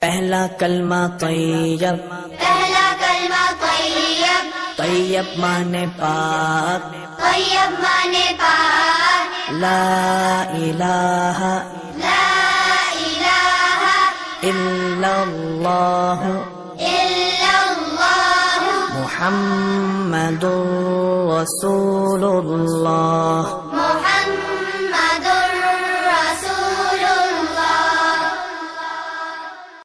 پہلا کلمہ طیب، پہلا کلمہ طیب، طیب مانے پاک، طیب مانے پاک، لا الہ لا الہ الا اللہ الا اللہ محمد رسول اللہ۔ محمد رسول اللہ۔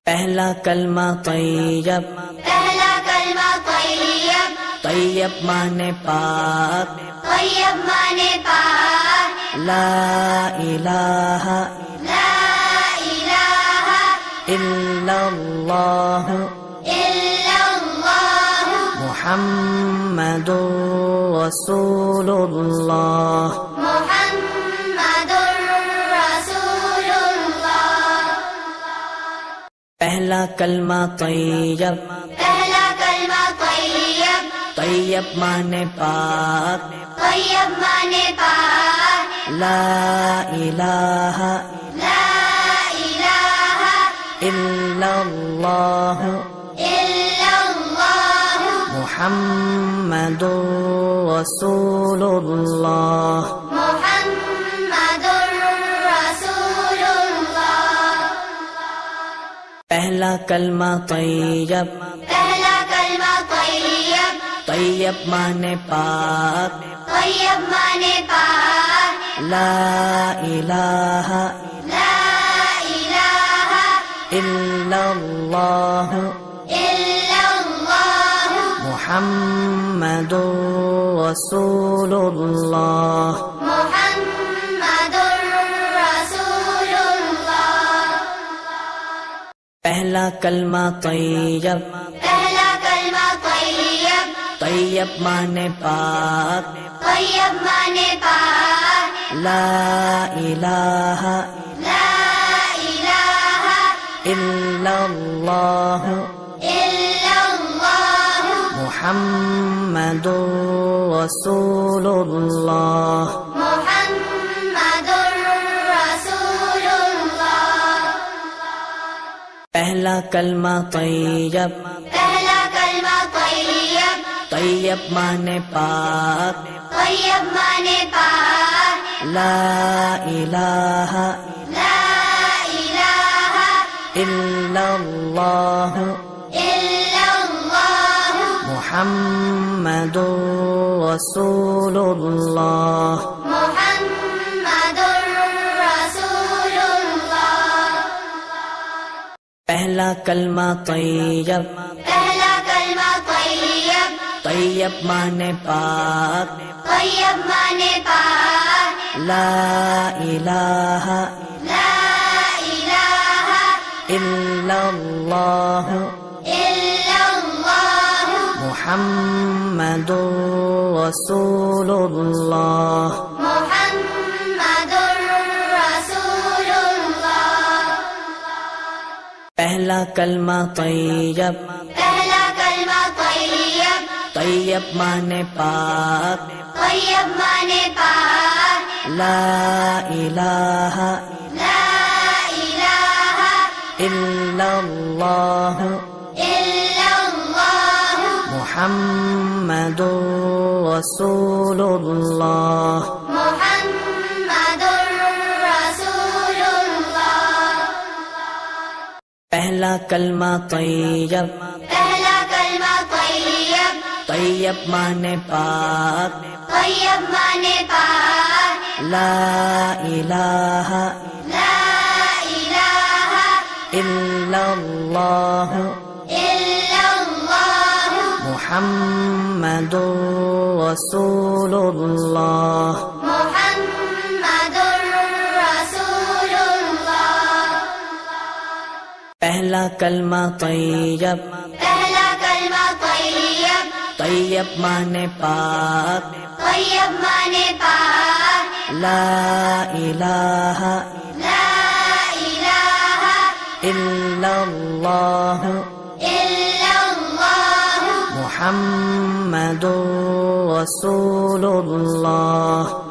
پہلا کلمہ طیب، پہلا کلمہ طیب، طیب مانے پاک، طیب مانے پاک، لا الہ لا الہ الا اللہ الا اللہ محمد رسول اللہ۔ محمد رسول اللہ۔ پہلا کلمہ طیب، پہلا کلمہ طیب، طیب مانے پاک، طیب مانے پاک، لا الہ لا الہ الا اللہ الا اللہ محمد رسول اللہ۔ محمد رسول اللہ۔ پہلا کلمہ طیب، پہلا کلمہ طیب، طیب مانے پاک، طیب مانے پاک، لا الہ لا الہ الا اللہ الا اللہ محمد رسول اللہ۔ محمد رسول اللہ۔ پہلا کلمہ طیب، پہلا کلمہ طیب، طیب مانے پاک، طیب مانے پاک، لا الہ لا الہ الا اللہ الا اللہ محمد رسول اللہ۔ محمد رسول اللہ۔ پہلا کلمہ طیب، پہلا کلمہ طیب، طیب مانے پاک، طیب مانے پاک، لا الہ لا الہ الا اللہ الا اللہ محمد رسول اللہ۔ محمد رسول اللہ۔ پہلا کلمہ طیب، پہلا کلمہ طیب، طیب مانے پاک، طیب مانے پاک، لا الہ لا الہ الا اللہ الا اللہ محمد رسول اللہ۔ محمد رسول اللہ۔ پہلا کلمہ طیب، پہلا کلمہ طیب، طیب مانے پاک، طیب مانے پاک، لا الہ لا الہ الا اللہ الا اللہ محمد رسول اللہ۔ محمد رسول اللہ۔ پہلا کلمہ طیب، پہلا کلمہ طیب، طیب مانے پاک، طیب مانے پاک، لا الہ لا الہ الا اللہ الا اللہ محمد رسول اللہ۔ محمد رسول اللہ۔ پہلا کلمہ طیب، پہلا کلمہ طیب، طیب مانے پاک، طیب مانے پاک، لا الہ لا الہ الا اللہ الا اللہ محمد رسول اللہ۔